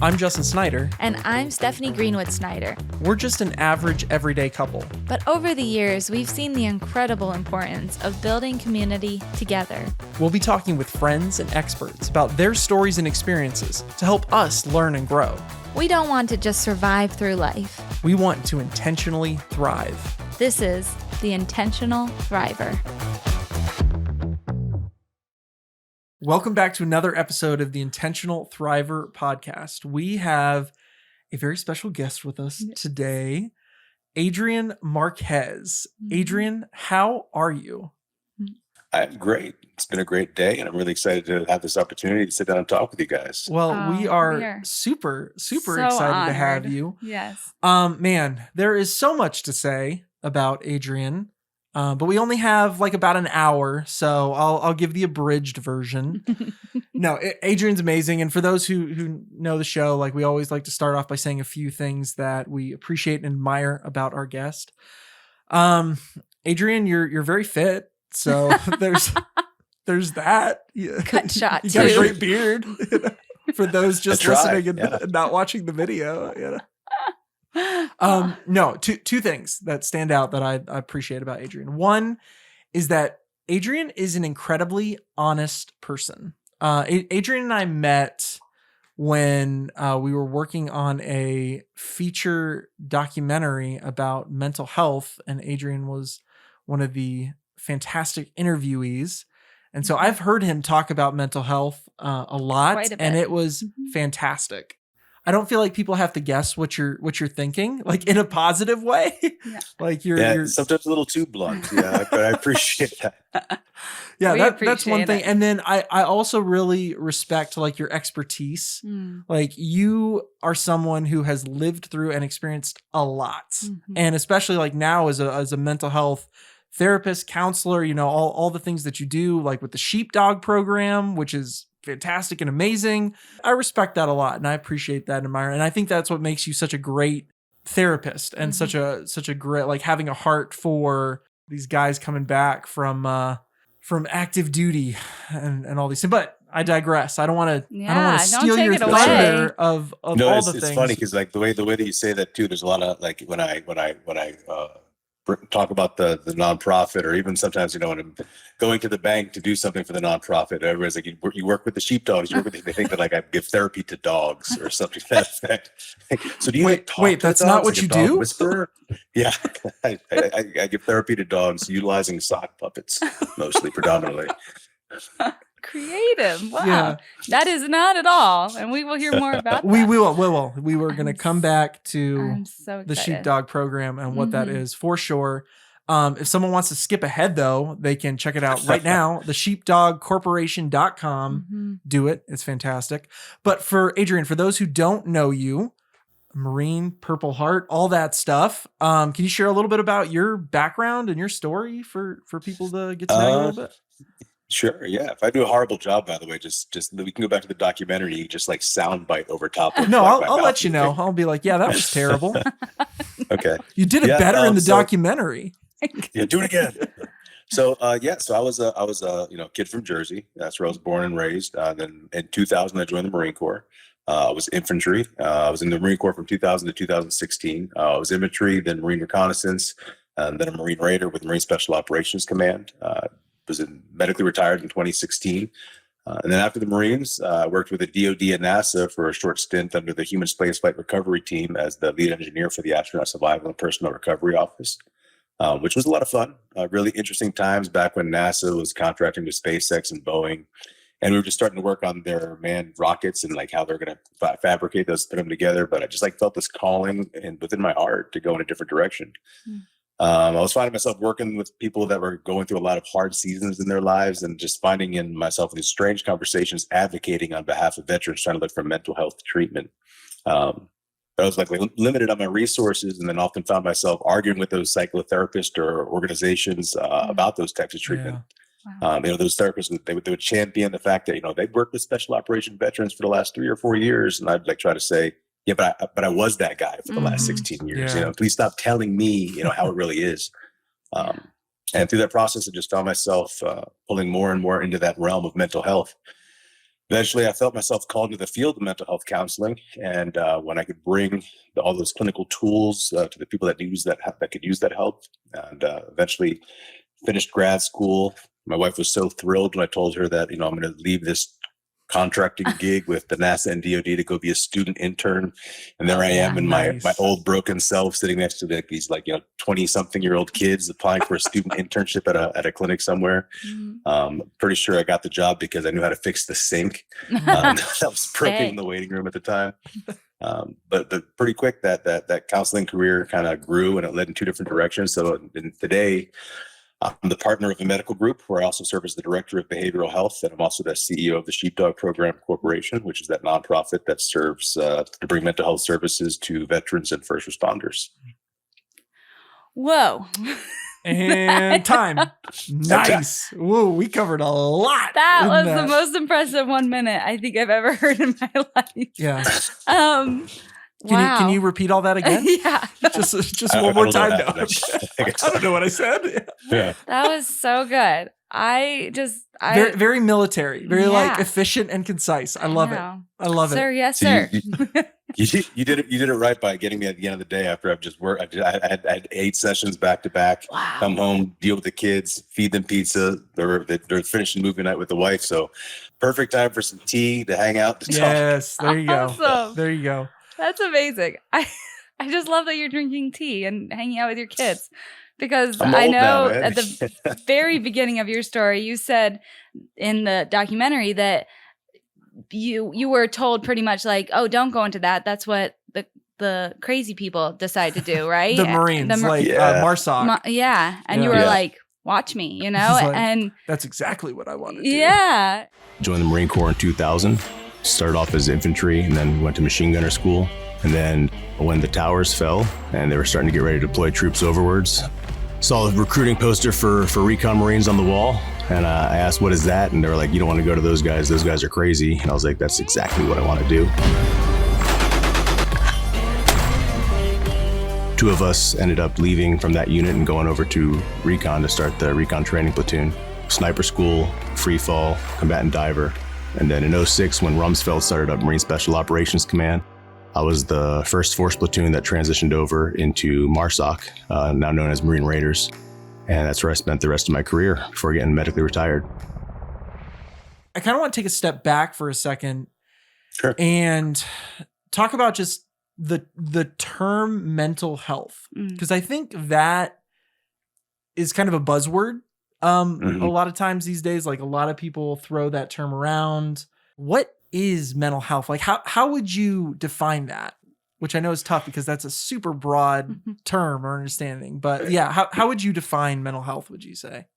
I'm Justin Snyder. And I'm Stephanie Greenwood Snyder. We're just an average, everyday couple. But over the years, we've seen the incredible importance of building community together. We'll be talking with friends and experts about their stories and experiences to help us learn and grow. We don't want to just survive through life. We want to intentionally thrive. This is The Intentional Thriver. Welcome back to another episode of the Intentional Thriver podcast. We have a very special guest with us today, Adrian Marquez. Adrian, how are you? I'm great. It's been a great day, and I'm really excited to have this opportunity to sit down and talk with you guys. Well, we are super so excited honored to have you. Yes. Man, there is so much to say about Adrian. But we only have like about an hour, so I'll give the abridged version. No, Adrian's amazing. And for those who know the show, like we always like to start off by saying a few things that we appreciate and admire about our guest. Adrian, you're very fit. So there's that. Cut shot. You got a great beard. For those just listening and not watching the video. No, two things that stand out that I appreciate about Adrian. One is that Adrian is an incredibly honest person. Adrian and I met when we were working on a feature documentary about mental health, and Adrian was one of the fantastic interviewees. And so I've heard him talk about mental health a lot, and it was fantastic. I don't feel like people have to guess what you're thinking, like in a positive way. Yeah. Like you're sometimes a little too blunt. Yeah, but I appreciate that. Yeah, that's one thing. And then I also really respect like your expertise. Like you are someone who has lived through and experienced a lot, and especially like now as a mental health therapist, counselor, you know, all the things that you do, like with the Sheepdog program, which is fantastic and amazing. I respect that a lot, and I appreciate that and admire. And I think that's what makes you such a great therapist and such a great, like having a heart for these guys coming back from active duty and all these things. But I digress. I don't want to steal your thunder of all the things. It's funny because like the way that you say that too. There's a lot of like when I talk about the nonprofit, or even sometimes, you know, when I'm going to the bank to do something for the nonprofit, everybody's like, you work with the sheepdogs, they think that like I give therapy to dogs or something to that effect. So do you wait, that's not what you do? Whisperer? Yeah, I give therapy to dogs utilizing sock puppets, mostly, predominantly. Creative. Wow. Yeah. That is not at all. And we will hear more about that. We will. We were going to come back to so the Sheepdog program and what that is for sure. If someone wants to skip ahead, though, they can check it out right now. The sheepdogcorporation.com. Do it. It's fantastic. But for Adrian, for those who don't know you, Marine, Purple Heart, all that stuff. Can you share a little bit about your background and your story for people to get to know you a little bit? Sure. Yeah. If I do a horrible job, by the way, just we can go back to the documentary, just like soundbite over top of No, I'll let you know. I'll be like, yeah, that was terrible. Okay. You did it better in the documentary. Yeah, do it again. So I was a kid from Jersey. That's where I was born and raised. Then in 2000, I joined the Marine Corps. I was infantry. I was in the Marine Corps from 2000 to 2016. I was infantry, then Marine reconnaissance, and then a Marine Raider with Marine Special Operations Command. Was medically retired in 2016. And then after the Marines, I worked with the DoD and NASA for a short stint under the Human Spaceflight Recovery Team as the lead engineer for the Astronaut Survival and Personnel Recovery Office, which was a lot of fun. Really interesting times back when NASA was contracting with SpaceX and Boeing. And we were just starting to work on their manned rockets and like how they're going to fabricate those, put them together. But I just like felt this calling within my heart to go in a different direction. I was finding myself working with people that were going through a lot of hard seasons in their lives, and just finding in myself these strange conversations advocating on behalf of veterans trying to look for mental health treatment. I was like limited on my resources, and then often found myself arguing with those psychotherapists or organizations about those types of treatment. Wow. Those therapists, they would champion the fact that, they'd worked with special operation veterans for the last 3 or 4 years. And I'd like try to say, yeah, but I was that guy for the last 16 years. Yeah. Please stop telling me, how it really is. And through that process, I just found myself pulling more and more into that realm of mental health. Eventually, I felt myself called to the field of mental health counseling, and when I could bring all those clinical tools to the people that could use that help, and eventually finished grad school. My wife was so thrilled when I told her that, I'm going to leave this contracting gig with the NASA and DoD to go be a student intern. And there I am in my old broken self sitting next to these 20-something-year-old kids applying for a student internship at a clinic somewhere. Pretty sure I got the job because I knew how to fix the sink. That was broken in the waiting room at the time. But pretty quick that counseling career kind of grew, and it led in two different directions. So today, I'm the partner of a medical group where I also serve as the director of behavioral health, and I'm also the CEO of the Sheepdog Program Corporation, which is that nonprofit that serves to bring mental health services to veterans and first responders. Whoa. And time. Nice. Whoa, we covered a lot. That was the most impressive 1 minute I think I've ever heard in my life. Yeah. Wow. Can you repeat all that again? Yeah. Just one more time. I don't know what I said. Yeah. That was so good. Very, very military, very efficient and concise. I love it. I love sir, it. Yes, sir. You did it right by getting me at the end of the day after I've just worked. I had 8 sessions back to back. Wow. Come home, deal with the kids, feed them pizza. They're finishing movie night with the wife. So perfect time for some tea to hang out. Yes, there you go. Awesome. There you go. That's amazing. I just love that you're drinking tea and hanging out with your kids, because I know at the very beginning of your story, you said in the documentary that you were told pretty much like, oh, don't go into that. That's what the crazy people decide to do, right? The Marines, MARSOC. And you were like, watch me, and that's exactly what I wanted to do. Yeah. Joined the Marine Corps in 2000. Started off as infantry and then went to machine gunner school. And then when the towers fell and they were starting to get ready to deploy troops overwards, saw a recruiting poster for recon Marines on the wall. And I asked, what is that? And they were like, you don't want to go to those guys. Those guys are crazy. And I was like, that's exactly what I want to do. 2 of us ended up leaving from that unit and going over to recon to start the recon training platoon. Sniper school, free fall, combatant diver. And then in 2006, when Rumsfeld started up Marine Special Operations Command, I was the first force platoon that transitioned over into MARSOC, now known as Marine Raiders. And that's where I spent the rest of my career before getting medically retired. I kind of want to take a step back for a second. Sure. And talk about just the term mental health. Because I think that is kind of a buzzword. A lot of times these days, like a lot of people throw that term around. What is mental health? Like how would you define that? Which I know is tough because that's a super broad term or understanding. But yeah, how would you define mental health, would you say?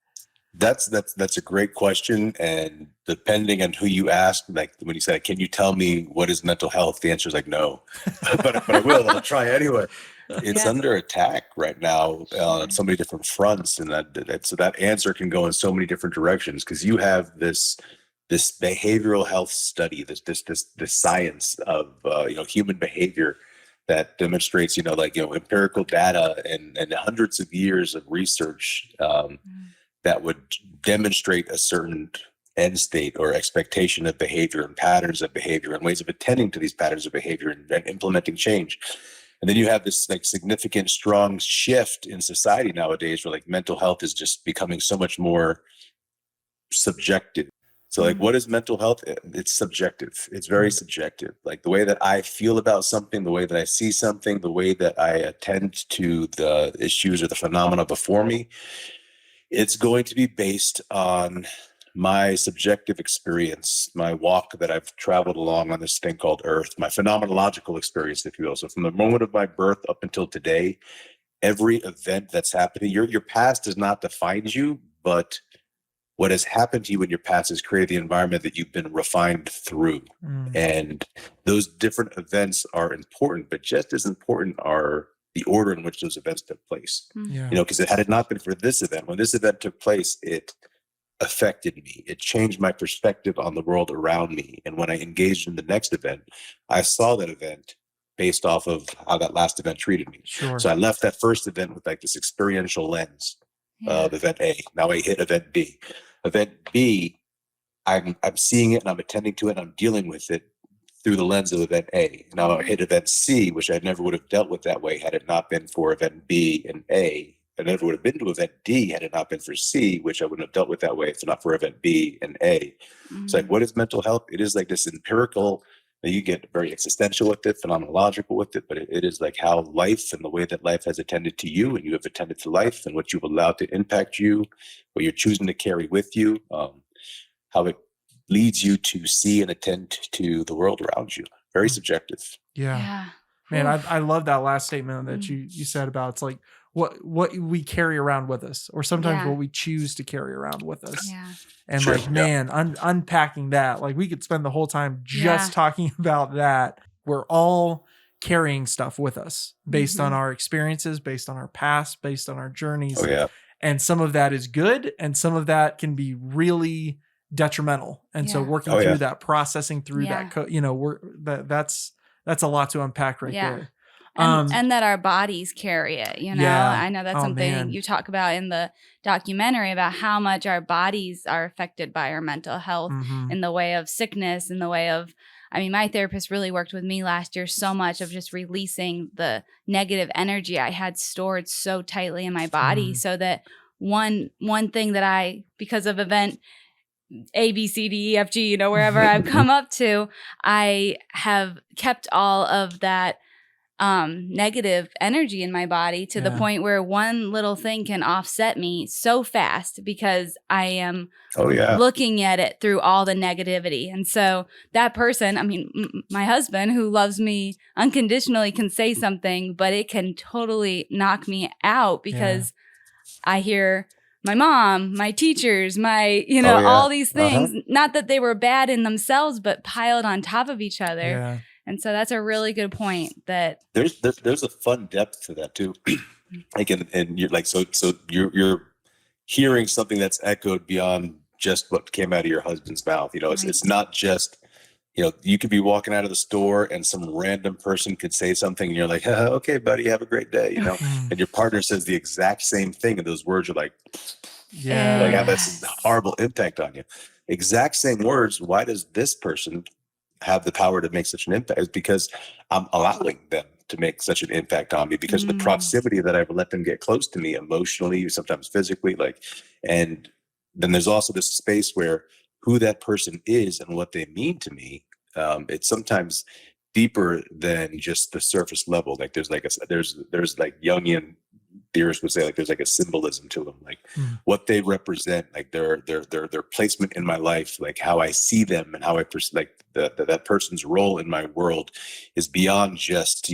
That's a great question. And depending on who you ask, like when you say, can you tell me what is mental health? The answer is like, no, but I will, I'll try anyway. It's under attack right now on so many different fronts. And so that answer can go in so many different directions, because you have this behavioral health study, this science of, human behavior that demonstrates, empirical data and hundreds of years of research that would demonstrate a certain end state or expectation of behavior and patterns of behavior and ways of attending to these patterns of behavior and implementing change. And then you have this significant, strong shift in society nowadays where mental health is just becoming so much more subjective. So what is mental health? It's subjective. It's very subjective. Like the way that I feel about something, the way that I see something, the way that I attend to the issues or the phenomena before me, it's going to be based on my subjective experience, my walk that I've traveled along on this thing called Earth, my phenomenological experience, if you will. So from the moment of my birth up until today, every event that's happening, your past does not define you, but what has happened to you in your past has created the environment that you've been refined through. And those different events are important, but just as important are the order in which those events took place. Because had it not been for this event, when this event took place, it affected me. It changed my perspective on the world around me. And when I engaged in the next event, I saw that event based off of how that last event treated me. Sure. So I left that first event with this experiential lens of event A. Now I hit event B. Event B I'm seeing it and I'm attending to it and I'm dealing with it through the lens of event A. Now I hit event C, which I never would have dealt with that way had it not been for event B and A. I never would have been to event D had it not been for C, which I wouldn't have dealt with that way if it's not for event B and A. It's like, what is mental health? It is like this empirical, you get very existential with it, phenomenological with it, but it is like how life and the way that life has attended to you and you have attended to life and what you've allowed to impact you, what you're choosing to carry with you, how it leads you to see and attend to the world around you. Very subjective. Yeah. Man, I love that last statement that you said about it's like what we carry around with us, or sometimes what we choose to carry around with us. Yeah. And man, unpacking that, like we could spend the whole time just talking about that. We're all carrying stuff with us based on our experiences, based on our past, based on our journeys. Oh, yeah. And some of that is good, and some of that can be really detrimental. And so working through that, processing through that, that's a lot to unpack right there. And that our bodies carry it, I know that's something you talk about in the documentary about how much our bodies are affected by our mental health in the way of sickness, in the way of, my therapist really worked with me last year so much of just releasing the negative energy I had stored so tightly in my body, so that one thing that I, because of event A, B, C, D, E, F, G, wherever I've come up to, I have kept all of that negative energy in my body to the point where one little thing can offset me so fast because I am looking at it through all the negativity. And so that person, my husband who loves me unconditionally can say something, but it can totally knock me out because I hear my mom, my teachers, my, all these things, not that they were bad in themselves, but piled on top of each other. Yeah. And so that's a really good point that there's a fun depth to that too. Like, and you're like, so you're hearing something that's echoed beyond just what came out of your husband's mouth. It's not just, you could be walking out of the store and some random person could say something and you're like, okay, buddy, have a great day. And your partner says the exact same thing. And those words are like, like have this horrible impact on you. Exact same words. Why does this person have the power to make such an impact? Is because I'm allowing them to make such an impact on me because of the proximity that I've let them get close to me emotionally, sometimes physically, and then there's also this space where who that person is and what they mean to me. It's sometimes deeper than just the surface level. Like there's like there's like Jungian theorists would say, like there's like a symbolism to them, like what they represent, like their placement in my life, like how I see them and how I like that person's role in my world is beyond just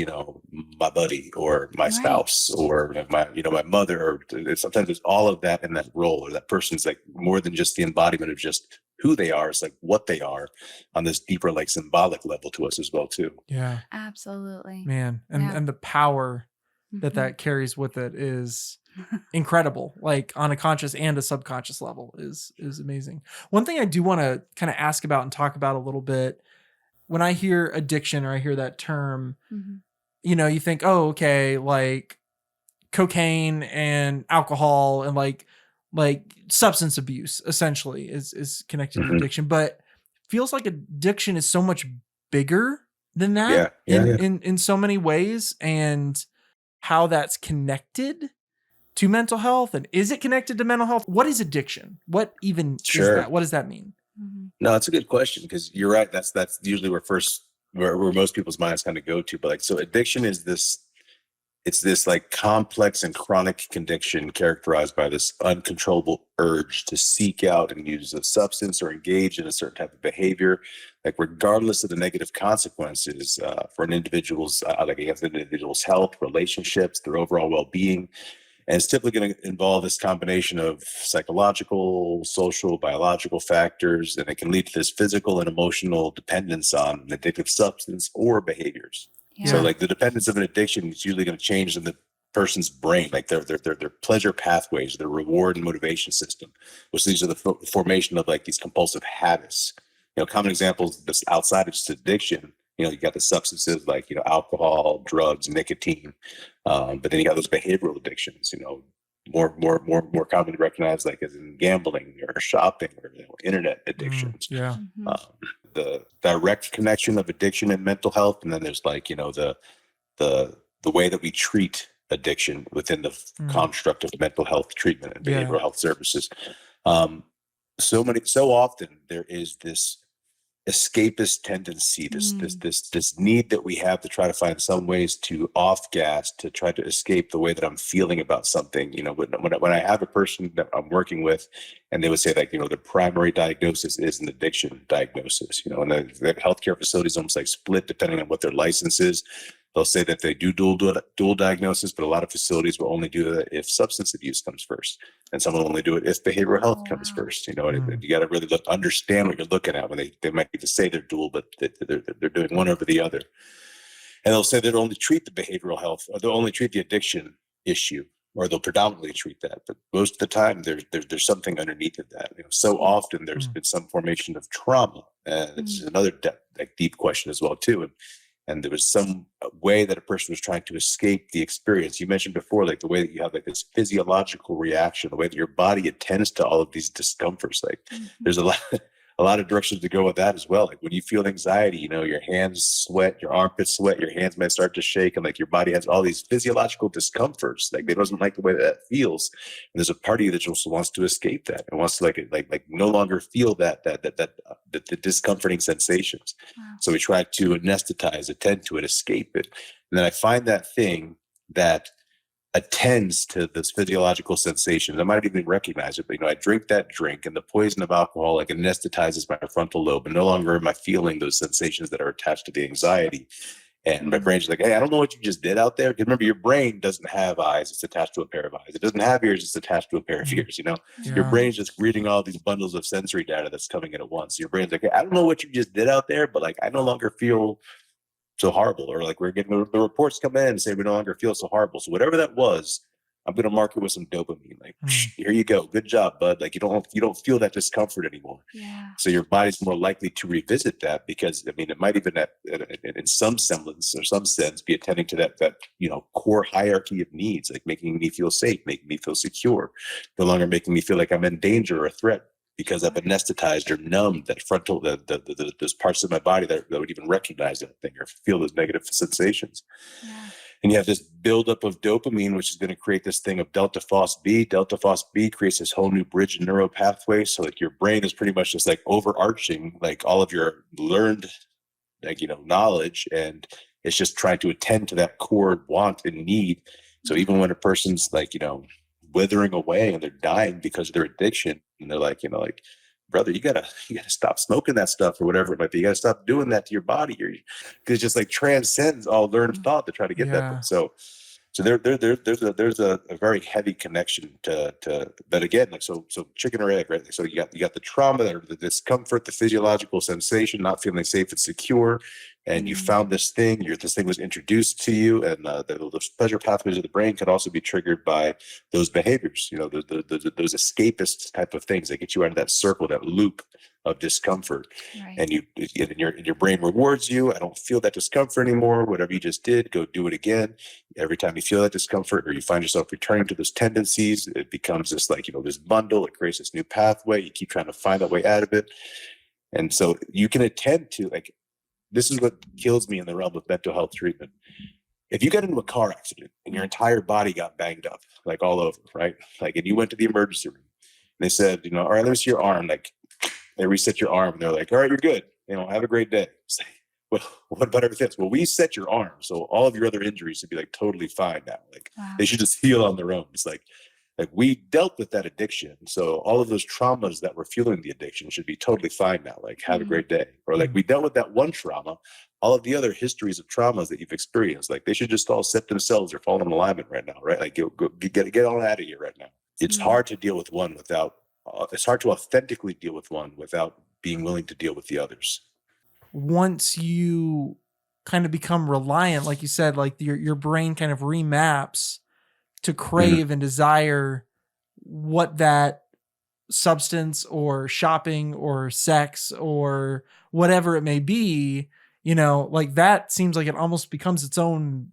my buddy or my spouse or my mother, or sometimes there's all of that in that role, or that person's like more than just the embodiment of just who they are. It's like what they are on this deeper, like symbolic level to us as well too. Yeah, absolutely, man. And the power that carries with it is incredible, like on a conscious and a subconscious level is amazing. One thing I do want to kind of ask about and talk about a little bit, when I hear addiction or I hear that term, you think, oh, okay, like cocaine and alcohol and like substance abuse essentially is connected to addiction, but feels like addiction is so much bigger than that in so many ways, and how that's connected to mental health. And is it connected to mental health? What is addiction? What even is that? What does that mean? No, it's a good question, because you're right. That's usually where most people's minds kind of go to. But so addiction is this like complex and chronic condition characterized by this uncontrollable urge to seek out and use a substance or engage in a certain type of behavior, like regardless of the negative consequences for an individual's against an individual's health, relationships, their overall well-being. And it's typically going to involve this combination of psychological, social, biological factors, and it can lead to this physical and emotional dependence on an addictive substance or behaviors. So like the dependence of an addiction is usually going to change in the person's brain, like their pleasure pathways, their reward and motivation system, which these are the formation of like these compulsive habits. Common examples that's outside of just addiction, you got the substances like, alcohol, drugs, nicotine, but then you got those behavioral addictions, more commonly recognized like as in gambling or shopping or internet addictions. The direct connection of addiction and mental health, and then there's like the way that we treat addiction within the construct of mental health treatment and behavioral health services. So often there is this escapist tendency, this need that we have to try to find some ways to off gas, to try to escape the way that I'm feeling about something. When I have a person that I'm working with and they would say like, the primary diagnosis is an addiction diagnosis, and the healthcare facilities almost like split depending on what their license is. They'll say that they do dual diagnosis, but a lot of facilities will only do that if substance abuse comes first, and some will only do it if behavioral health comes first. You got to really understand what you're looking at when they might even say they're dual, but they're doing one over the other. And they'll say they'll only treat the behavioral health, or they'll only treat the addiction issue, or they'll predominantly treat that. But most of the time, there's something underneath of that. So often there's been some formation of trauma, and it's another deep question as well too. And there was some way that a person was trying to escape the experience. You mentioned before, like the way that you have like this physiological reaction, the way that your body attends to all of these discomforts. Like there's a lot of directions to go with that as well. Like when you feel anxiety, your hands sweat, your armpits sweat, your hands might start to shake, and like your body has all these physiological discomforts. Like it doesn't like the way that feels. And there's a part of you that just wants to escape that and wants to like no longer feel the discomforting sensations. Wow. So we try to anesthetize, attend to it, escape it. And then I find that thing that attends to this physiological sensation. I might even recognize it, but I drink that drink, and the poison of alcohol like anesthetizes my frontal lobe, and no longer am I feeling those sensations that are attached to the anxiety. And my brain's like, hey, I don't know what you just did out there. Because remember, your brain doesn't have eyes; it's attached to a pair of eyes. It doesn't have ears; it's attached to a pair of ears. Your brain's just reading all these bundles of sensory data that's coming in at once. Your brain's like, hey, I don't know what you just did out there, but like, I no longer feel so horrible, or like we're getting the reports come in and say we no longer feel so horrible. So whatever that was, I'm going to mark it with some dopamine. Like, here you go. Good job, bud. Like you don't feel that discomfort anymore. Yeah. So your body's more likely to revisit that, because it might even in some semblance or some sense be attending to that core hierarchy of needs, like making me feel safe, making me feel secure, no longer making me feel like I'm in danger or a threat, because I've anesthetized or numbed that frontal, those parts of my body that would even recognize that thing or feel those negative sensations. Yeah. And you have this buildup of dopamine, which is going to create this thing of delta phos B. Delta phos B creates this whole new bridge and neural pathway. So like your brain is pretty much just like overarching like all of your learned knowledge, and it's just trying to attend to that core want and need. So even when a person's like withering away and they're dying because of their addiction, and they're like brother, you gotta stop smoking that stuff or whatever it might be. You gotta stop doing that to your body, because it just like transcends all learned thought to try to get that. So there's a very heavy connection to that again. Like so chicken or egg, right? So you got the trauma, the discomfort, the physiological sensation, not feeling safe and secure, and you found this thing. This thing was introduced to you, and the pleasure pathways of the brain could also be triggered by those behaviors. Those escapist type of things that get you out of that circle, that loop of discomfort. Right. And your brain rewards you. I don't feel that discomfort anymore. Whatever you just did, go do it again. Every time you feel that discomfort, or you find yourself returning to those tendencies, it becomes this this bundle. It creates this new pathway. You keep trying to find that way out of it. And so you can attend to this is what kills me in the realm of mental health treatment. If you got into a car accident and your entire body got banged up, like all over, right? Like, and you went to the emergency room, and they said, all right, let me see your arm. Like, they reset your arm, and they're like, all right, you're good. Have a great day. It's like, well, what about everything else? Well, we set your arm, so all of your other injuries should be like totally fine now. Like, wow. They should just heal on their own. It's like we dealt with that addiction, so all of those traumas that were fueling the addiction should be totally fine now. Like, have a great day. Or like, we dealt with that one trauma, all of the other histories of traumas that you've experienced, like they should just all set themselves or fall in alignment right now, right? Like, get on out of here right now. It's hard to deal with one without. It's hard to authentically deal with one without being willing to deal with the others. Once you kind of become reliant, like you said, like your brain kind of remaps to crave and desire what that substance or shopping or sex or whatever it may be, like that seems like it almost becomes its own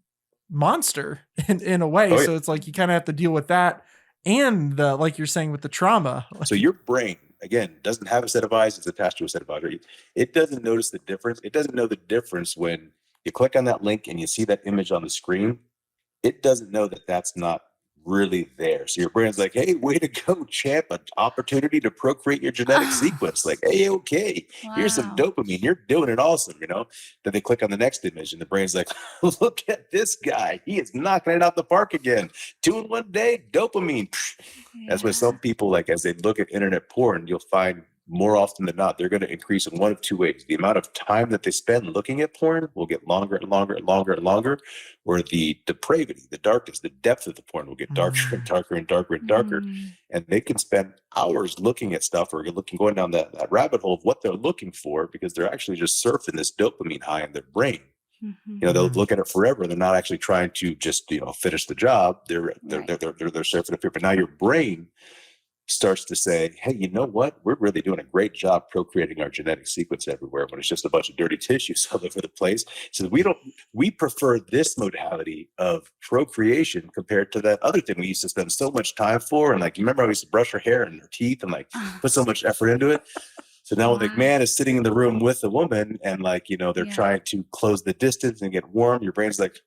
monster in a way. Oh, yeah. So it's like you kind of have to deal with that and the, like you're saying with the trauma. So your brain, again, doesn't have a set of eyes. It's attached to a set of eyes. Right? It doesn't notice the difference. It doesn't know the difference when you click on that link and you see that image on the screen. It doesn't know that that's not really there. So your brain's like, hey, way to go, champ, an opportunity to procreate your genetic sequence. Like, hey, okay, here's some dopamine. You're doing it awesome, you know? Then they click on the next image and the brain's like, look at this guy. He is knocking it out the park again. 2 in 1 day, dopamine. That's why some people, like, as they look at internet porn, you'll find more often than not, they're going to increase in one of 2 ways. The amount of time that they spend looking at porn will get longer and longer and longer and longer, or the depravity, the darkness, the depth of the porn will get darker and darker and darker and darker. And they can spend hours looking at stuff or going down that rabbit hole of what they're looking for because they're actually just surfing this dopamine high in their brain. You know, they'll look at it forever. They're not actually trying to just, you know, finish the job. They're surfing up here. But now your brain starts to say, hey, you know what? We're really doing a great job procreating our genetic sequence everywhere when it's just a bunch of dirty tissues all over the place. So we prefer this modality of procreation compared to that other thing we used to spend so much time for. And like, you remember how we used to brush our hair and our teeth and like put so much effort into it? So now when the man is sitting in the room with a woman and like, you know, they're trying to close the distance and get warm, your brain's like,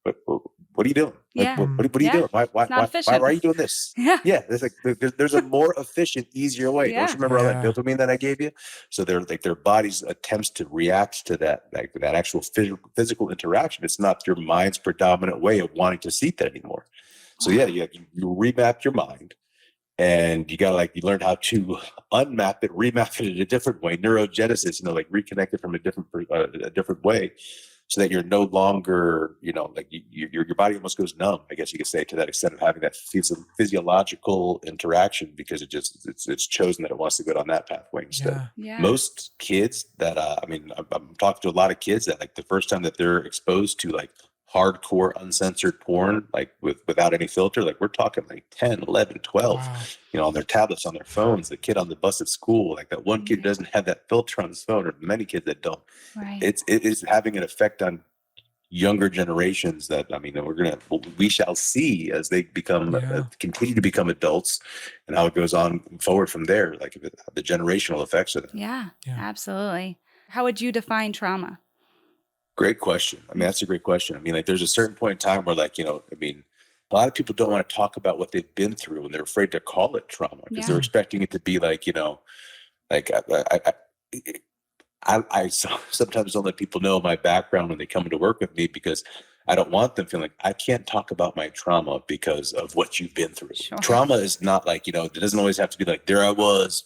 what are you doing? Like, what are you doing? Why are you doing this? There's like there's a more efficient, easier way. Don't you remember all that dopamine that I gave you? So they're like their body's attempts to react to that, like that actual physical interaction. It's not your mind's predominant way of wanting to see that anymore. So you remap your mind. And you learn how to unmap it, remap it in a different way, neurogenesis, you know, like reconnect it from a different way, so that you're no longer, you know, like your body almost goes numb, I guess you could say, to that extent of having that physiological interaction because it's chosen that it wants to go down that pathway instead. Most kids that I'm talking to a lot of kids that like the first time that they're exposed to like hardcore uncensored porn, like without any filter, like we're talking like 10, 11, 12, you know, on their tablets, on their phones, the kid on the bus at school, like that one kid doesn't have that filter on his phone, or many kids that don't. It is having an effect on younger generations that, I mean, we shall see as they continue to become adults and how it goes on forward from there, like the generational effects of it. Yeah, absolutely. How would you define trauma? Great question. I mean, that's a great question. I mean, like there's a certain point in time where like, you know, I mean, a lot of people don't want to talk about what they've been through and they're afraid to call it trauma because they're expecting it to be like, you know, like I sometimes don't let people know my background when they come to work with me because I don't want them feeling like I can't talk about my trauma because of what you've been through. Trauma is not like, you know, it doesn't always have to be like, there I was,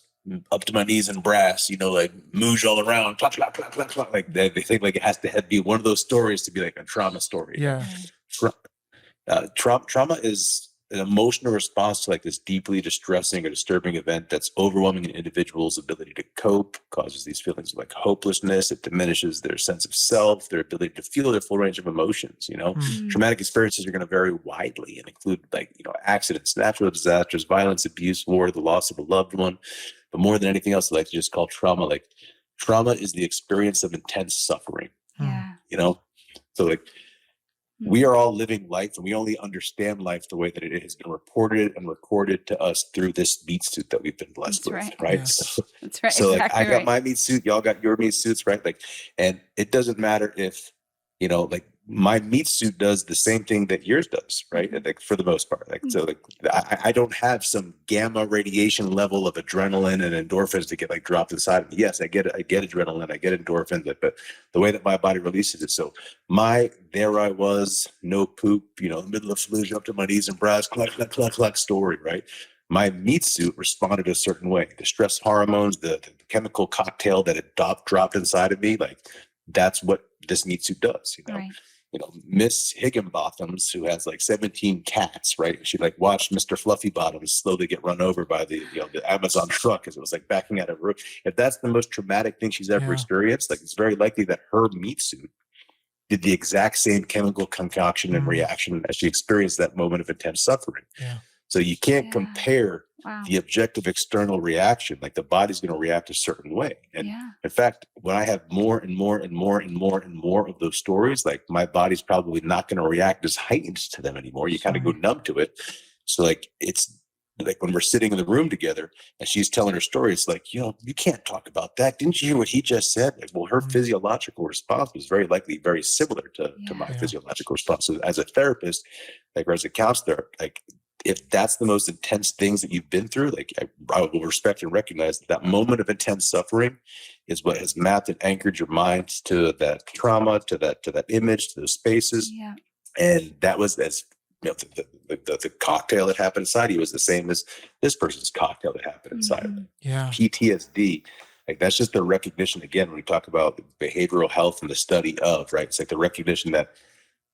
up to my knees in brass, you know, like mooge all around, clap, clap, clap, clap, clap. Like they think like it has to be one of those stories to be like a trauma story. Trauma is an emotional response to like this deeply distressing or disturbing event that's overwhelming an individual's ability to cope, causes these feelings of like hopelessness. It diminishes their sense of self, their ability to feel their full range of emotions. You know, traumatic experiences are going to vary widely and include like, you know, accidents, natural disasters, violence, abuse, war, the loss of a loved one. But more than anything else, I like to just call trauma, like trauma is the experience of intense suffering. You know, so like we are all living life and we only understand life the way that it has been reported and recorded to us through this meat suit that we've been blessed with. Right. So, that's right. So exactly like I got my meat suit, y'all got your meat suits, right? Like, and it doesn't matter if, you know, like my meat suit does the same thing that yours does, right? Like for the most part, like so, like I don't have some gamma radiation level of adrenaline and endorphins to get like dropped inside of me. Yes, I get adrenaline, I get endorphins, but the way that my body releases it. So there I was, no poop, you know, middle of Fallujah, up to my knees in brass, cluck story, right? My meat suit responded a certain way. The stress hormones, the chemical cocktail that it dropped inside of me, like that's what this meat suit does, you know. Right. You know, Miss Higginbottoms, who has like 17 cats, right? She like watched Mr. Fluffy Bottoms slowly get run over by the Amazon truck as it was like backing out of her. If that's the most traumatic thing she's ever experienced, like it's very likely that her meat suit did the exact same chemical concoction and reaction as she experienced that moment of intense suffering. So you can't compare the objective external reaction. Like the body's going to react a certain way. And in fact, when I have more and more and more and more and more of those stories, like my body's probably not going to react as heightened to them anymore. You kind of go numb to it. So like it's like when we're sitting in the room together and she's telling her story, it's like, you can't talk about that. Didn't you hear what he just said? Like, well, her physiological response was very likely very similar to my physiological response. So as a therapist, like, or as a counselor, like, if that's the most intense things that you've been through, like, I will respect and recognize that moment of intense suffering is what has mapped and anchored your mind to that trauma, to that image, to those spaces. Yeah. And that was as the cocktail that happened inside you was the same as this person's cocktail that happened inside of them. Yeah. PTSD, like, that's just the recognition, again, when we talk about behavioral health and the study of, right? It's like the recognition that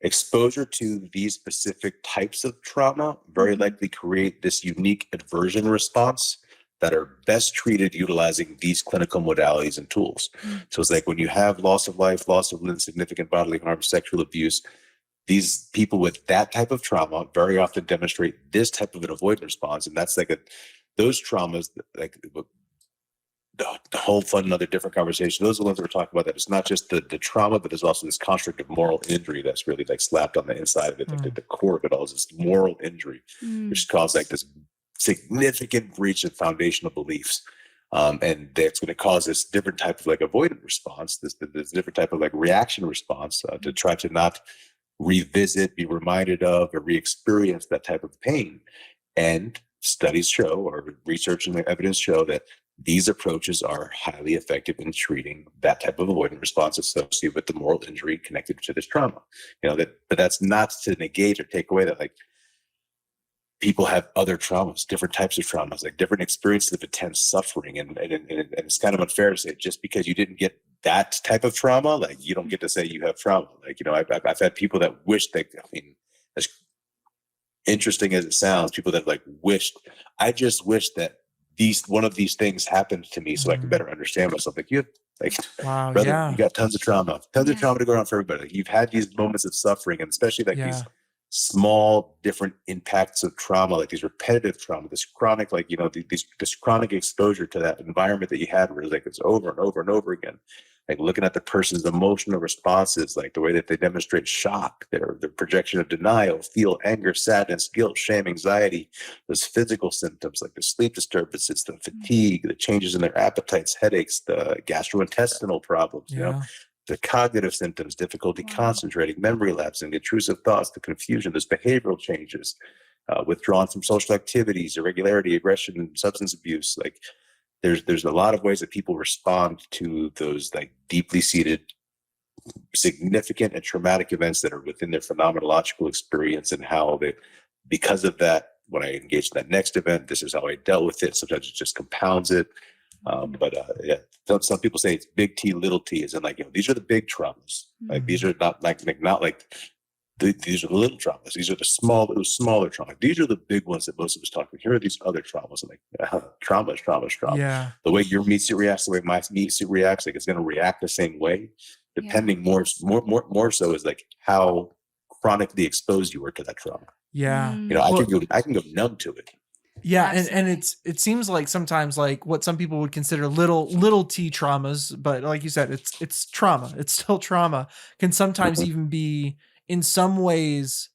exposure to these specific types of trauma very likely create this unique aversion response that are best treated utilizing these clinical modalities and tools. So it's like when you have loss of life, loss of limb, significant bodily harm, sexual abuse, these people with that type of trauma very often demonstrate this type of an avoidance response. And that's like those traumas, like the whole fun, another different conversation. Those are the ones that we're talking about, that it's not just the trauma, but there's also this construct of moral injury that's really like slapped on the inside of it. Like the core of it all is this moral injury, which caused like this significant breach of foundational beliefs. And that's going to cause this different type of like avoidant response, this different type of like reaction response to try to not revisit, be reminded of, or re-experience that type of pain. And studies show, or research and evidence show, that these approaches are highly effective in treating that type of avoidant response associated with the moral injury connected to this trauma. But that's not to negate or take away that, like, people have other traumas, different types of traumas, like different experiences of intense suffering. And it's kind of unfair to say just because you didn't get that type of trauma, like, you don't get to say you have trauma. Like, I've had people that wish as interesting as it sounds, people that I just wish that one of these things happened to me so I can better understand myself. Like, wow, brother, you got tons of trauma to go around for everybody. Like, you've had these moments of suffering, and especially like these small different impacts of trauma, like these repetitive trauma, this chronic, like, this chronic exposure to that environment that you had, where it's over and over and over again. Like, looking at the person's emotional responses, like the way that they demonstrate shock, their projection of denial, feel anger, sadness, guilt, shame, anxiety, those physical symptoms like the sleep disturbances, the fatigue, the changes in their appetites, headaches, the gastrointestinal problems, the cognitive symptoms, difficulty concentrating, memory lapsing, intrusive thoughts, the confusion, those behavioral changes, withdrawing from social activities, irregularity, aggression, substance abuse. Like, there's a lot of ways that people respond to those like deeply seated, significant and traumatic events that are within their phenomenological experience, and how they, because of that, when I engage in that next event, this is how I dealt with it. Sometimes it just compounds it. Some people say it's big T, little t, as in like, these are the big traumas. Like, these are not like these are the little traumas. These are the smaller traumas. These are the big ones that most of us talk about. Here are these other traumas. And like, trauma is trauma is trauma. Yeah. The way your meat suit reacts, the way my meat suit reacts, like, it's going to react the same way, depending more so is like how chronically exposed you were to that trauma. Yeah. I can go numb to it. Yeah, and it seems like sometimes, like, what some people would consider little t traumas, but like you said, it's trauma. It's still trauma. Can sometimes even be, in some ways,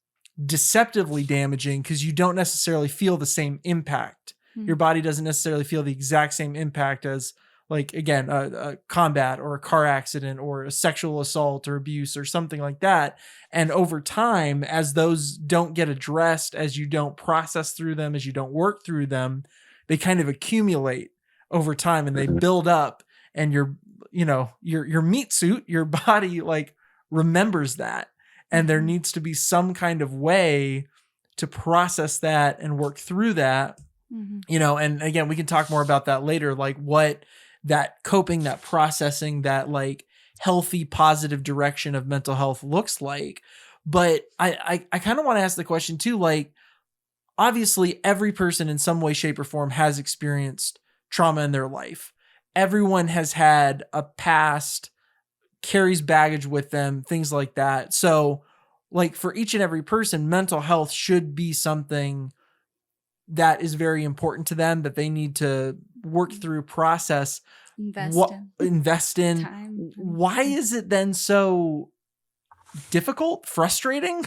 deceptively damaging, because you don't necessarily feel the same impact. Your body doesn't necessarily feel the exact same impact as, like, again, a combat or a car accident or a sexual assault or abuse or something like that. And over time, as those don't get addressed, as you don't process through them, as you don't work through them, they kind of accumulate over time, and they build up, and your meat suit, your body, like, remembers that. And there needs to be some kind of way to process that and work through that, and again, we can talk more about that later, like what that coping, that processing, that like healthy, positive direction of mental health looks like. But I kind of want to ask the question too, like, obviously every person in some way, shape, or form has experienced trauma in their life. Everyone has had a past, carries baggage with them, things like that. So, like, for each and every person, mental health should be something that is very important to them, that they need to work through, process, invest in. Time. Why is it then so difficult, frustrating,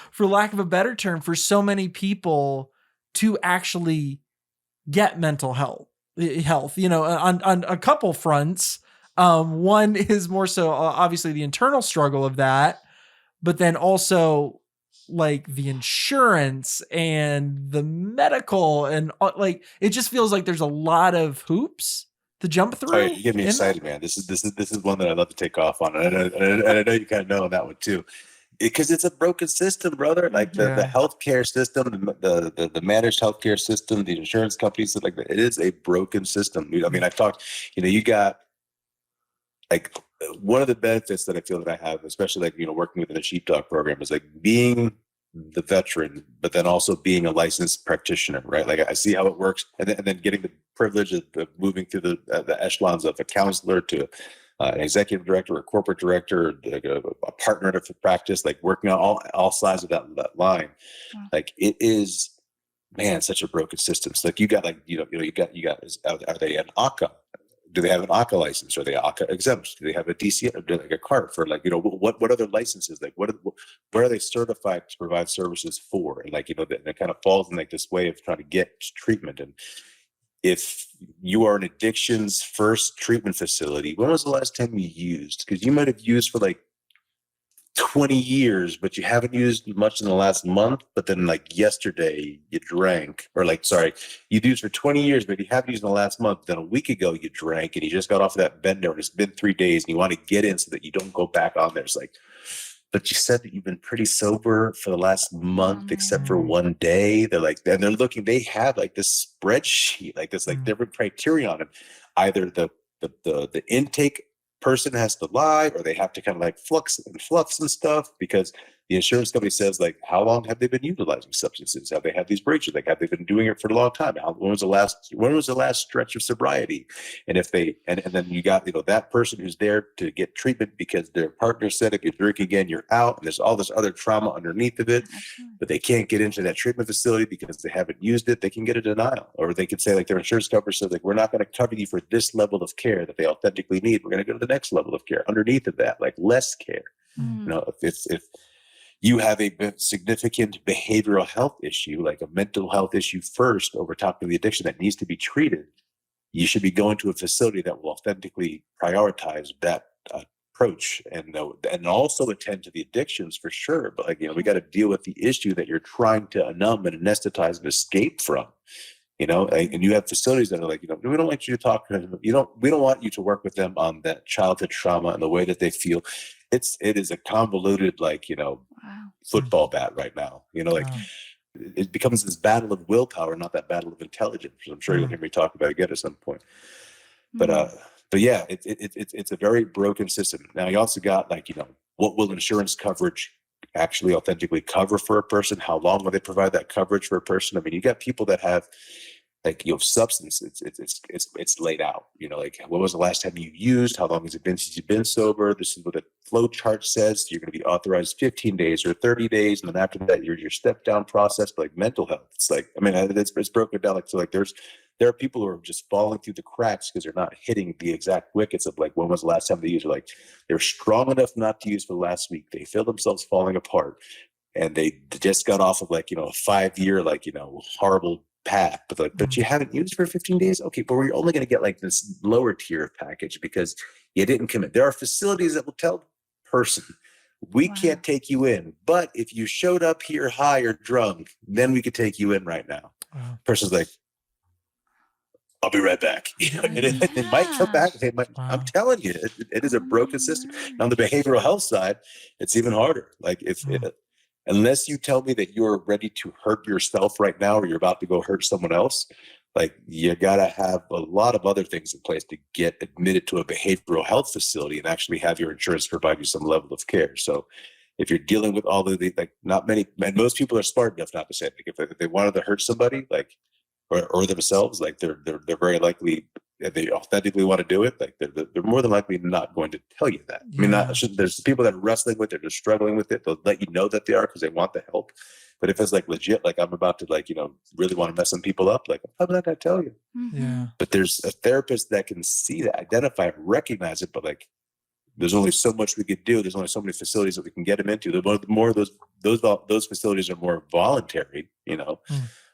for lack of a better term, for so many people to actually get mental health, on a couple fronts. One is more so obviously the internal struggle of that, but then also like the insurance and the medical and like, it just feels like there's a lot of hoops to jump through. Oh, yeah, you get me excited, man. This is one that I love to take off on. And I know you kind of know on that one too. Because it's a broken system, brother. Like the healthcare system, the managed healthcare system, the insurance companies, like that. It is a broken system. I mean, I talked, you got like one of the benefits that I feel that I have, especially like, working within the Sheepdog program, is like being the veteran, but then also being a licensed practitioner, right? Like I see how it works, and then getting the privilege of moving through the echelons of a counselor to an executive director, a corporate director, a partner to practice, like working on all sides of that line. Like it is, man, such a broken system. So like you got like, you got, are they an ACA? Do they have an ACA license? Are they ACA exempt? Do they have a DC, like a cart for like, what other licenses? Like where are they certified to provide services for? And like, that kind of falls in like this way of trying to get treatment. And if you are an addictions first treatment facility, when was the last time you used? Because you might have used for like 20 years, but you haven't used much in the last month. But then like yesterday you drank, or like, sorry, you used for 20 years, but you haven't used in the last month. Then a week ago you drank and you just got off of that bender and it's been 3 days and you want to get in so that you don't go back on there. It's like, but you said that you've been pretty sober for the last month, except for one day. They're like, and they have like this spreadsheet, like this, like different criteria on it. Either the intake person has to lie, or they have to kind of like fluff some stuff, because the insurance company says like, how long have they been utilizing substances? Have they had these breaks? Like, have they been doing it for a long time? When was the last stretch of sobriety? And if they, and then you got, that person who's there to get treatment because their partner said, if you drink again, you're out. And there's all this other trauma underneath of it, but they can't get into that treatment facility because they haven't used it. They can get a denial, or they could say like their insurance coverage says like, we're not going to cover you for this level of care that they authentically need. We're going to go to the next level of care underneath of that, like less care. If you have a significant behavioral health issue, like a mental health issue first over top of the addiction that needs to be treated, you should be going to a facility that will authentically prioritize that approach and also attend to the addictions for sure. But like, we got to deal with the issue that you're trying to numb and anesthetize and escape from. And you have facilities that are like, we don't want you to talk to them. We don't want you to work with them on that childhood trauma and the way that they feel. It is a convoluted, like, football bat right now. It becomes this battle of willpower, not that battle of intelligence. I'm sure you'll hear me talk about it again at some point. But yeah, it's a very broken system. Now you also got like, what will insurance coverage actually authentically cover for a person? How long will they provide that coverage for a person? I mean, you got people that have like, substance, it's laid out, like, when was the last time you used? How long has it been since you've been sober? This is what the flow chart says. You're going to be authorized 15 days or 30 days. And then after that, your step down process. But like mental health, it's like, I mean, it's broken down. Like, so like there are people who are just falling through the cracks because they're not hitting the exact wickets of like, when was the last time they used? Or like, they're strong enough not to use for the last week. They feel themselves falling apart, and they just got off of like, a 5-year, like, horrible path, but you haven't used for 15 days. Okay, but we're only going to get like this lower tier package because you didn't commit. There are facilities that will tell person, we can't take you in, but if you showed up here high or drunk, then we could take you in right now. Person's like, I'll be right back. They might come back. I'm telling you, it is a broken system. Now, on the behavioral health side, it's even harder. Like unless you tell me that you're ready to hurt yourself right now, or you're about to go hurt someone else, like, you got to have a lot of other things in place to get admitted to a behavioral health facility and actually have your insurance provide you some level of care. So if you're dealing with all of the, like, not many, and most people are smart enough not to say it. Like, if they wanted to hurt somebody, like, or themselves, like, they're very likely, if they authentically want to do it, like, they're more than likely not going to tell you that. I mean, there's people that are wrestling with it, they're struggling with it. They'll let you know that they are because they want the help. But if it's like legit, like, I'm about to, like, really want to mess some people up, like, I'm not going to tell you. Yeah. But there's a therapist that can see that, identify it, recognize it. But like, there's only so much we could do. There's only so many facilities that we can get them into. The more those facilities are more voluntary,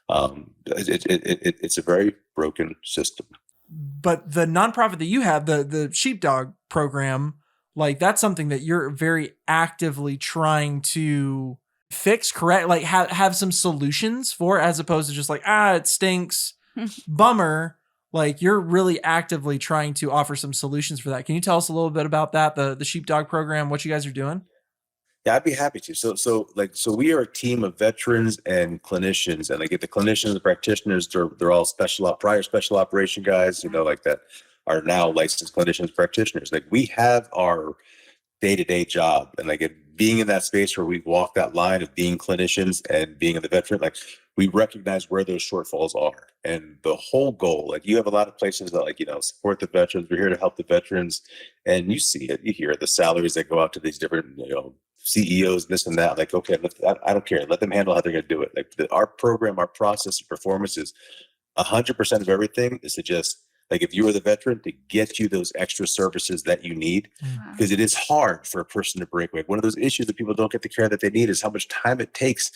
It's a very broken system. But the nonprofit that you have, the Sheepdog program, like that's something that you're very actively trying to fix, correct? Like have some solutions for, as opposed to just like, it stinks, bummer. Like you're really actively trying to offer some solutions for that. Can you tell us a little bit about that, the Sheepdog program, what you guys are doing? Yeah, I'd be happy to. So we are a team of veterans and clinicians, and the clinicians, the practitioners, they're all prior special operation guys, like that are now licensed clinicians, practitioners. Like we have our day-to-day job, and being in that space where we walk that line of being clinicians and being the veteran, like we recognize where those shortfalls are. And the whole goal, like you have a lot of places that support the veterans. We're here to help the veterans, and you see it, you hear it, the salaries that go out to these different, CEOs, this and that. Like, okay, I don't care. Let them handle how they're going to do it. Like our program, our process, performances, 100% of everything is to just, if you are the veteran, to get you those extra services that you need, because it is hard for a person to break away. One of those issues that people don't get the care that they need is how much time it takes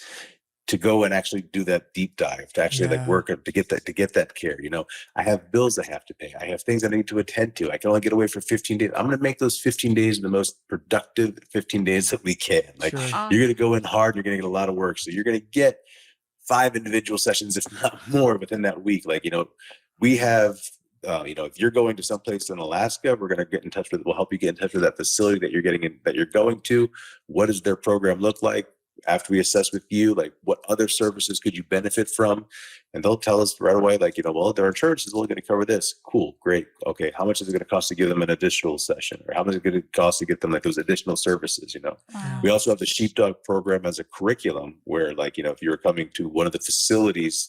to go and actually do that deep dive, to actually work to get that care. I have bills I have to pay. I have things I need to attend to. I can only get away for 15 days. I'm going to make those 15 days the most productive 15 days that we can. You're going to go in hard. You're going to get a lot of work. So you're going to get 5 individual sessions, if not more, within that week. We have, if you're going to someplace in Alaska, we're going to get in touch with, we'll help you get in touch with that facility that you're going to. What does their program look like? After we assess with you, what other services could you benefit from? And they'll tell us right away, well, their insurance is only going to cover this. Cool, great. Okay, how much is it going to cost to give them an additional session? Or how much is it going to cost to get them those additional services? Wow. We also have the Sheepdog program as a curriculum where, if you're coming to one of the facilities,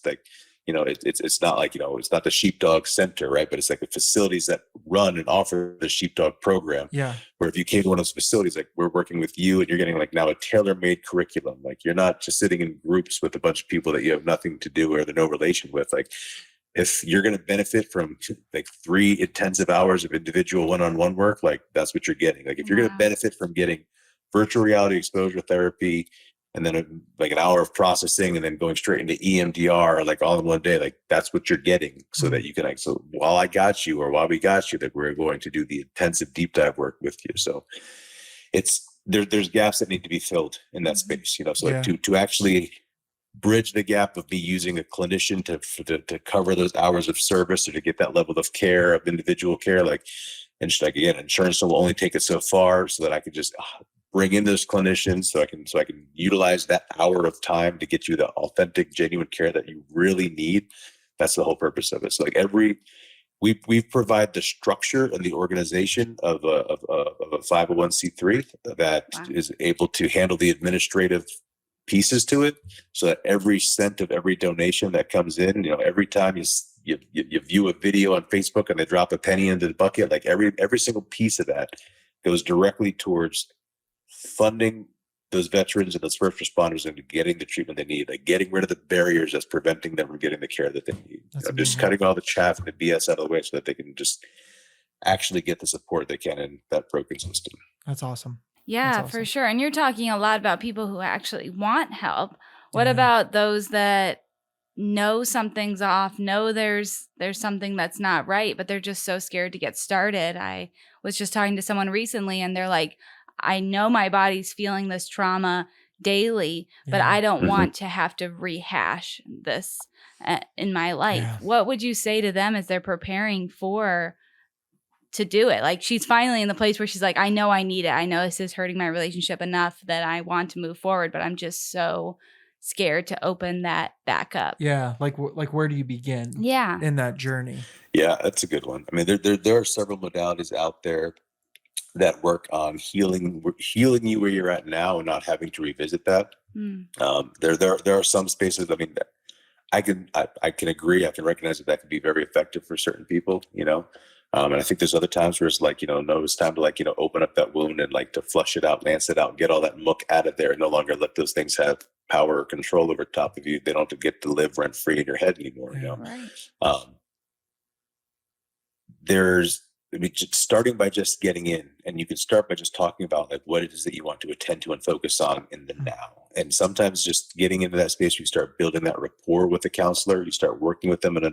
it's not it's not the Sheepdog Center, right? But it's the facilities that run and offer the Sheepdog program. Yeah. Where if you came to one of those facilities, we're working with you, and you're getting now a tailor-made curriculum. You're not just sitting in groups with a bunch of people that you have nothing to do or no relation with. If you're going to benefit from 3 intensive hours of individual one-on-one work, that's what you're getting. If you're going to benefit from getting virtual reality exposure therapy, and then an hour of processing, and then going straight into EMDR, all in one day, that's what you're getting, so that you can, so while we got you, that we're going to do the intensive deep dive work with you. So there's gaps that need to be filled in that space, to actually bridge the gap of me using a clinician to cover those hours of service, or to get that level of care, of individual care, and just again, insurance will only take it so far, so that I could just bring in those clinicians, so I can utilize that hour of time to get you the authentic, genuine care that you really need. That's the whole purpose of it. So we provide the structure and the organization of a 501c3 that is able to handle the administrative pieces to it, so that every cent of every donation that comes in, every time you view a video on Facebook and they drop a penny into the bucket, every single piece of that goes directly towards funding those veterans and those first responders into getting the treatment they need, getting rid of the barriers that's preventing them from getting the care that they need. Just cutting all the chaff and the BS out of the way, so that they can just actually get the support they can in that broken system. That's awesome. Yeah, That's awesome. For sure. And you're talking a lot about people who actually want help. What about those that know something's off, know there's something that's not right, but they're just so scared to get started? I was just talking to someone recently, and they're like, I know my body's feeling this trauma daily, but I don't want to have to rehash this in my life. Yeah. What would you say to them as they're preparing to do it? She's finally in the place where she's like, I know I need it. I know this is hurting my relationship enough that I want to move forward, but I'm just so scared to open that back up. Yeah. Where do you begin? Yeah. In that journey? Yeah, that's a good one. I mean, there are several modalities out there that work on healing you where you're at now and not having to revisit that. There are some spaces. I mean, I can agree. I can recognize that can be very effective for certain people. And I think there's other times where it's no, it's time to open up that wound and to flush it out, lance it out, get all that muck out of there, and no longer let those things have power or control over top of you. They don't have to get to live rent free in your head anymore. Right. Just starting by just getting in, and you can start by just talking about what it is that you want to attend to and focus on in the now. And sometimes just getting into that space, you start building that rapport with the counselor. You start working with them and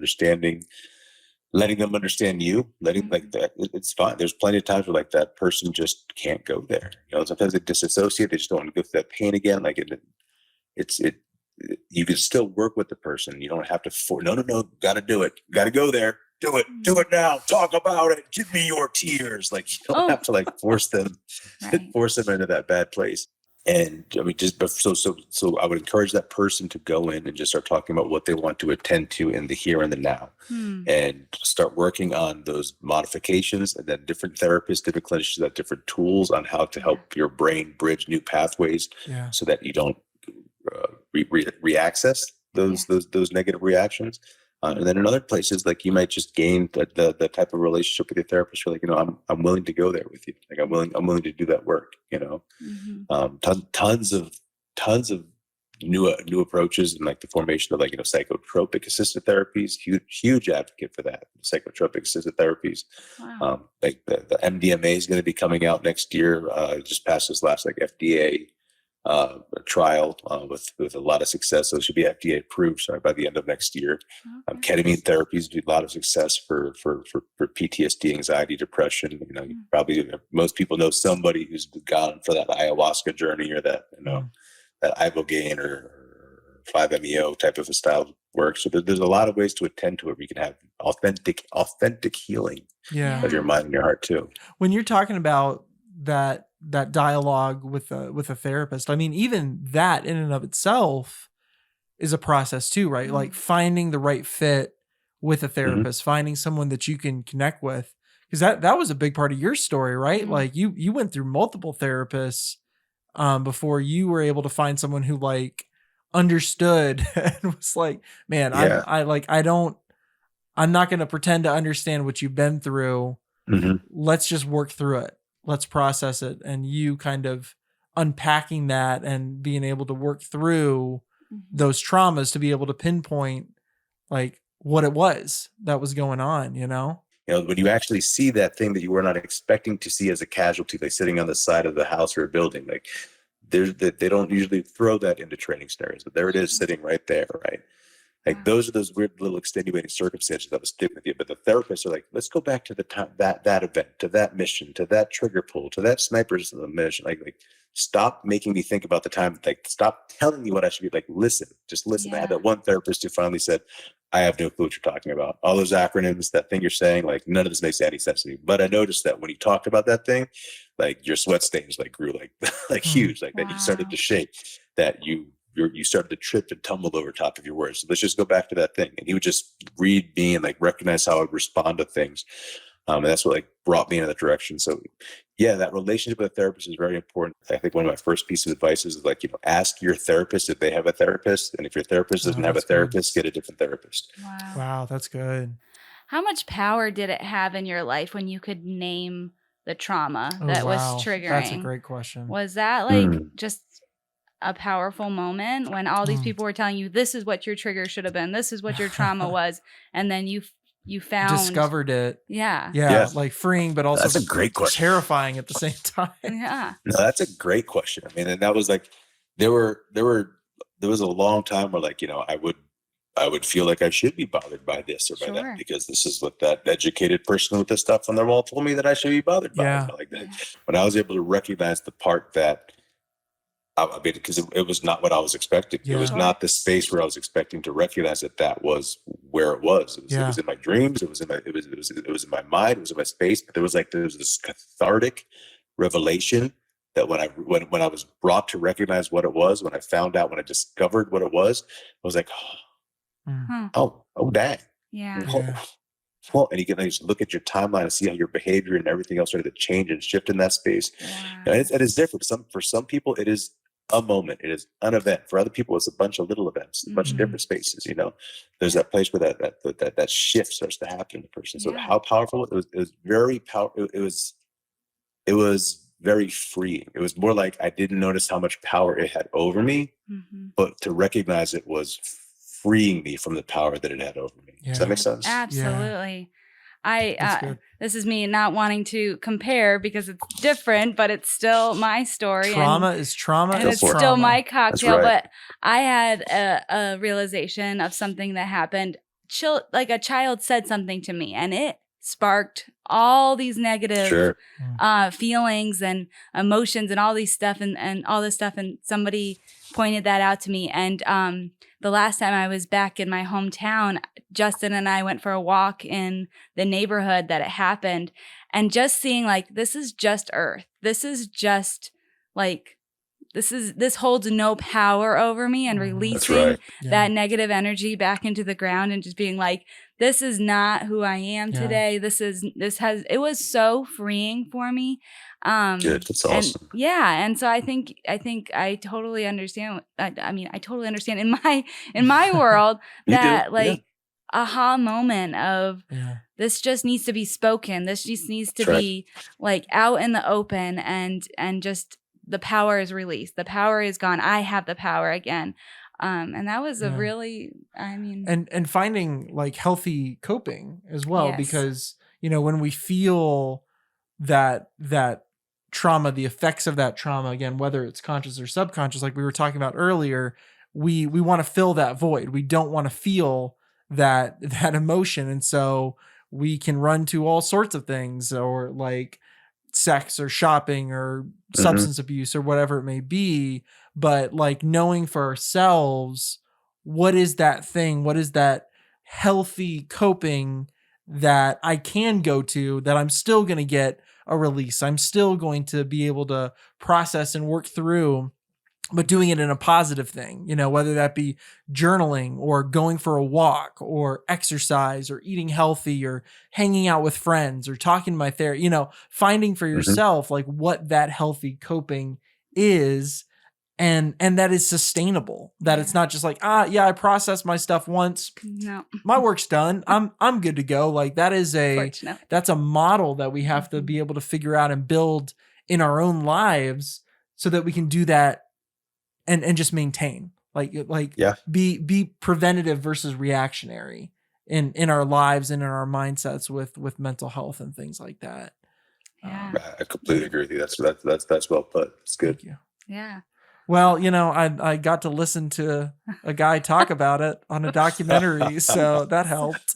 letting them understand you, like that. It's fine. There's plenty of times where like that person just can't go there. Sometimes they disassociate. They just don't want to go through that pain again. Like you can still work with the person. You don't have to no, got to do it. Got to go there. Do it now. Talk about it. Give me your tears. Like you don't have to like force them into that bad place. And I mean, so I would encourage that person to go in and just start talking about what they want to attend to in the here and the now, and start working on those modifications. And then different therapists, different clinicians have different tools on how to help your brain bridge new pathways, so that you don't re-access those negative reactions. And then in other places, like you might just gain the type of relationship with your therapist. You're like, I'm willing to go there with you. Like I'm willing to do that work. Tons of new approaches, and like the formation of like psychotropic assisted therapies. Huge advocate for that. Psychotropic assisted therapies. Wow. Like the MDMA is going to be coming out next year. Just passed this last like FDA a trial with a lot of success. So it should be FDA approved by the end of next year. Ketamine therapies do a lot of success for PTSD, anxiety, depression. Probably most people know somebody who's gone for that ayahuasca journey or that that ibogaine or 5-MeO type of a style work. So there's a lot of ways to attend to it. We can have authentic healing of your mind and your heart too. When you're talking about that dialogue with a therapist, I mean, even that in and of itself is a process too, right? Like finding the right fit with a therapist, finding someone that you can connect with, because that was a big part of your story, right? Like you went through multiple therapists before you were able to find someone who like understood and was like, man, I'm not going to pretend to understand what you've been through. Let's just work through it. Let's process it. And you kind of unpacking that and being able to work through those traumas to be able to pinpoint like what it was that was going on, when you actually see that thing that you were not expecting to see as a casualty, like sitting on the side of the house or a building, like they don't usually throw that into training scenarios, but there it is sitting right there. Right. Like those are those weird little extenuating circumstances that will stick with you. But the therapists are like, let's go back to the time, that event, to that mission, to that trigger pull, to that sniper's mission. Like stop making me think about the time. Like stop telling me what I should be. Like just listen. I had that one therapist who finally said, I have no clue what you're talking about. All those acronyms, that thing you're saying, like none of this makes any sense to me. But I noticed that when you talked about that thing, like your sweat stains like grew like huge, like that you started to shake, that you started to trip and tumble over top of your words. So let's just go back to that thing. And he would just read me and like recognize how I would respond to things. And that's what like brought me in that direction. So that relationship with a therapist is very important. I think one of my first pieces of advice is like, ask your therapist if they have a therapist. And if your therapist doesn't have a therapist, get a different therapist. Wow, that's good. How much power did it have in your life when you could name the trauma that was triggering? That's a great question. Was that like just a powerful moment when all these people were telling you, this is what your trigger should have been, this is what your trauma was, and then you discovered it? Yeah, like freeing, but also that's a great question. Terrifying at the same time. No, that's a great question. I mean, and that was like there was a long time where like I would feel like I should be bothered by this or by that, because this is what that educated person with this stuff on their wall told me that I should be bothered by. Like that. When I was able to recognize the part that because it was not what I was expecting. It was not the space where I was expecting to recognize that was where it was. It was in my dreams. It was in my mind. It was in my space. But there was this cathartic revelation that when I was brought to recognize what it was, when I discovered what it was, I was like, oh, dang. Well, and you can just look at your timeline and see how your behavior and everything else started to change and shift in that space. And it is different. For some people, it is a moment. It is an event. For other people, it's a bunch of little events, a bunch of different spaces. There's that place where that shift starts to happen in the person. So how powerful it was very powerful. It was very freeing. It was more like I didn't notice how much power it had over me, but to recognize it was freeing me from the power that it had over me. Does that make sense? Absolutely. this is me not wanting to compare because it's different, but it's still my story. Trauma is trauma, and it's trauma. still my cocktail. Right. But I had a realization of something that happened. Like a child said something to me, and it sparked all these negative feelings and emotions and all these stuff and all this stuff. And somebody pointed that out to me. And the last time I was back in my hometown, Justin and I went for a walk in the neighborhood that it happened, and just seeing like, this is just earth. This is just like, this holds no power over me, and releasing that negative energy back into the ground and just being like, this is not who I am today. It was so freeing for me. Good. That's awesome. And so I think I totally understand. I mean, I totally understand in my world that aha moment of this just needs to be spoken. This just needs to be like out in the open, and just the power is released. The power is gone. I have the power again. And that was a really, and finding like healthy coping as well, because, when we feel that trauma, the effects of that trauma, again, whether it's conscious or subconscious, like we were talking about earlier, we want to fill that void. We don't want to feel that emotion. And so we can run to all sorts of things, or like sex or shopping or substance abuse or whatever it may be. But like knowing for ourselves, what is that thing? What is that healthy coping that I can go to, that I'm still going to get a release? I'm still going to be able to process and work through, but doing it in a positive thing, whether that be journaling or going for a walk or exercise or eating healthy or hanging out with friends or talking to my therapist, finding for yourself like what that healthy coping is, and that is sustainable, that it's not just like, I processed my stuff once. No, my work's done. I'm good to go. Like that's a model that we have to be able to figure out and build in our own lives so that we can do that and just maintain, be preventative versus reactionary in our lives and in our mindsets with mental health and things like that. Yeah. I completely agree with you. That's well put. It's good. Thank you. Yeah. Well, I got to listen to a guy talk about it on a documentary, so that helped.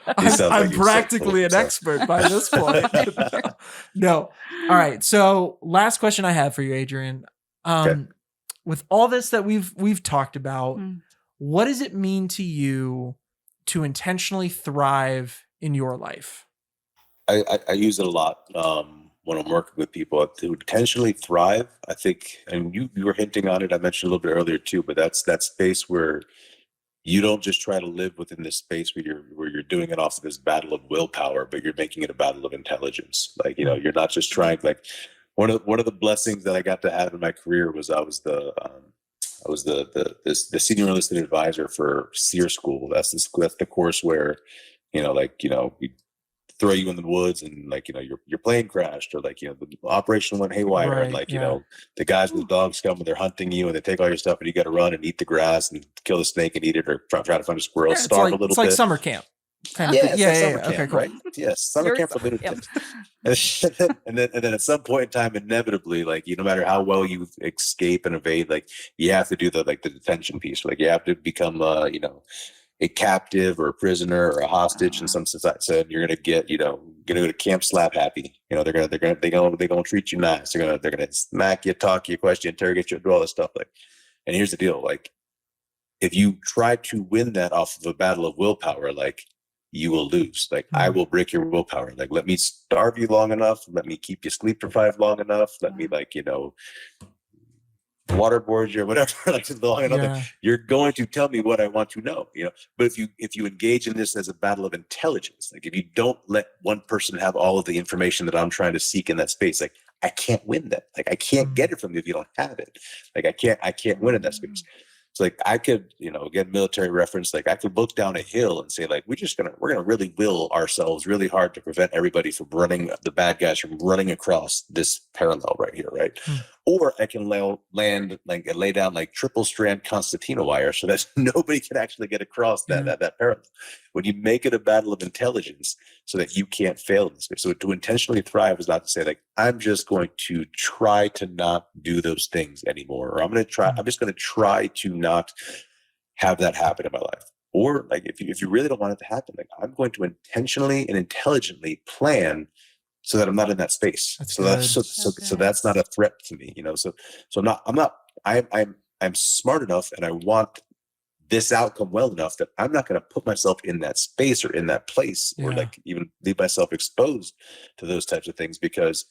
I'm practically an expert by this point. No. All right. So last question I have for you, Adrian. With all this that we've talked about, what does it mean to you to intentionally thrive in your life? I use it a lot when I'm working with people to intentionally thrive. I think, and you were hinting on it, I mentioned a little bit earlier too, but that's that space where you don't just try to live within this space where you're doing it off of this battle of willpower, but you're making it a battle of intelligence. Like, you're not just trying, like one of the blessings that I got to have in my career was I was the senior enlisted advisor for SEER school. That's the course where, we throw you in the woods and your plane crashed, or the operation went haywire, and the guys with the dogs come and they're hunting you and they take all your stuff and you got to run and eat the grass and kill the snake and eat it, or try to find a squirrel, starve a little bit. It's like summer camp. Summer camp, okay, cool. Right? Yes, summer camp for lunatics. and then at some point in time, inevitably, no matter how well you escape and evade, you have to do the detention piece. You have to become a captive or a prisoner or a hostage in some society. So you're gonna get, gonna go to camp slap happy. They're gonna treat you nice. They're gonna smack you, talk you, question you, interrogate you, do all this stuff. And here's the deal: if you try to win that off of a battle of willpower, you will lose. I will break your willpower. Let me starve you long enough. Let me keep you sleep deprived long enough. Let me waterboard you or whatever, long enough. You're going to tell me what I want to know, But if you engage in this as a battle of intelligence, if you don't let one person have all of the information that I'm trying to seek in that space, I can't win that. I can't get it from you if you don't have it. I can't win in that space. So I could, again, military reference, I could look down a hill and say, we're gonna really will ourselves really hard to prevent everybody from the bad guys from running across this parallel right here, right? or I can lay down like triple strand concertina wire so that nobody can actually get across that parallel. When you make it a battle of intelligence so that you can't fail in this space. So to intentionally thrive is not to say like, I'm just going to try to not do those things anymore, or I'm just going to try to not have that happen in my life. Or like, if you really don't want it to happen, like I'm going to intentionally and intelligently plan so that I'm not in that space. So that's not a threat to me, So I'm smart enough, and I want this outcome well enough that I'm not going to put myself in that space or in that place, or like even leave myself exposed to those types of things, because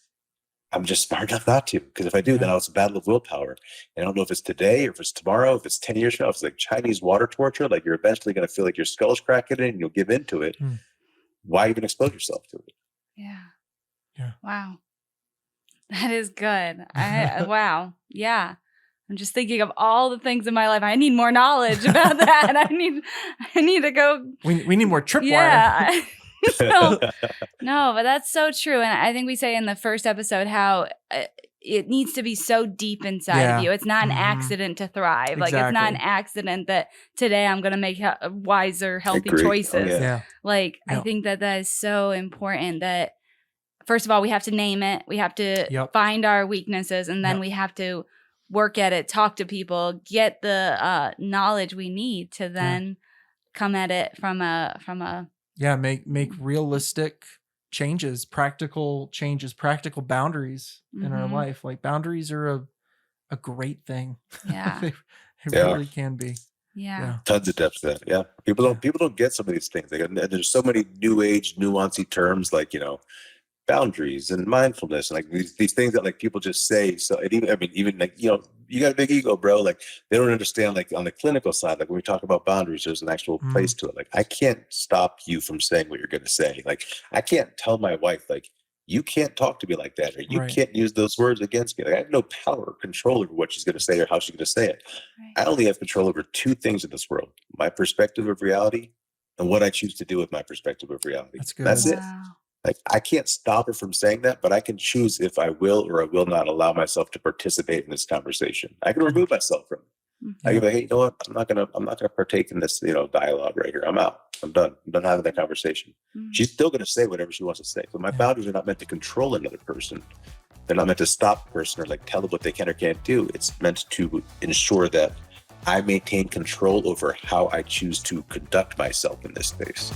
I'm just smart enough not to. Because if I do, then it's a battle of willpower. And I don't know if it's today or if it's tomorrow, if it's 10 years from now, if it's like Chinese water torture, like you're eventually going to feel like your skull's cracking in and you'll give into it. Why even expose yourself to it? Yeah. Wow. That is good. Wow. Yeah. I'm just thinking of all the things in my life. I need more knowledge about that. I need to go. We need more tripwire. Yeah. No, but that's so true. And I think we say in the first episode how it needs to be so deep inside of you. It's not an accident to thrive. Exactly. Like it's not an accident that today I'm going to make wiser, healthy choices. Like I think that is so important that first of all, we have to name it. We have to find our weaknesses, and then we have to work at it, talk to people, get the knowledge we need to then come at it from a make realistic changes, practical boundaries in our life. Like boundaries are a great thing. Yeah. They really can be. Yeah. Tons of depth to that. Yeah. People don't get some of these things. And there's so many new age nuancy terms like, boundaries and mindfulness and like these things that like people just say. So even like, you got a big ego, bro. Like they don't understand, like on the clinical side, like when we talk about boundaries, there's an actual place to it. Like I can't stop you from saying what you're going to say. Like I can't tell my wife, like, you can't talk to me like that, or you can't use those words against me. Like I have no power or control over what she's going to say or how she's going to say it. I only have control over two things in this world: my perspective of reality and what I choose to do with my perspective of reality. That's good. That's it. Like I can't stop her from saying that, but I can choose if I will or I will not allow myself to participate in this conversation. I can remove myself from it. I can be like, hey, you know what? I'm not gonna partake in this, dialogue right here. I'm out. I'm done. I'm done having that conversation. She's still gonna say whatever she wants to say. So my boundaries are not meant to control another person. They're not meant to stop a person or like tell them what they can or can't do. It's meant to ensure that I maintain control over how I choose to conduct myself in this space.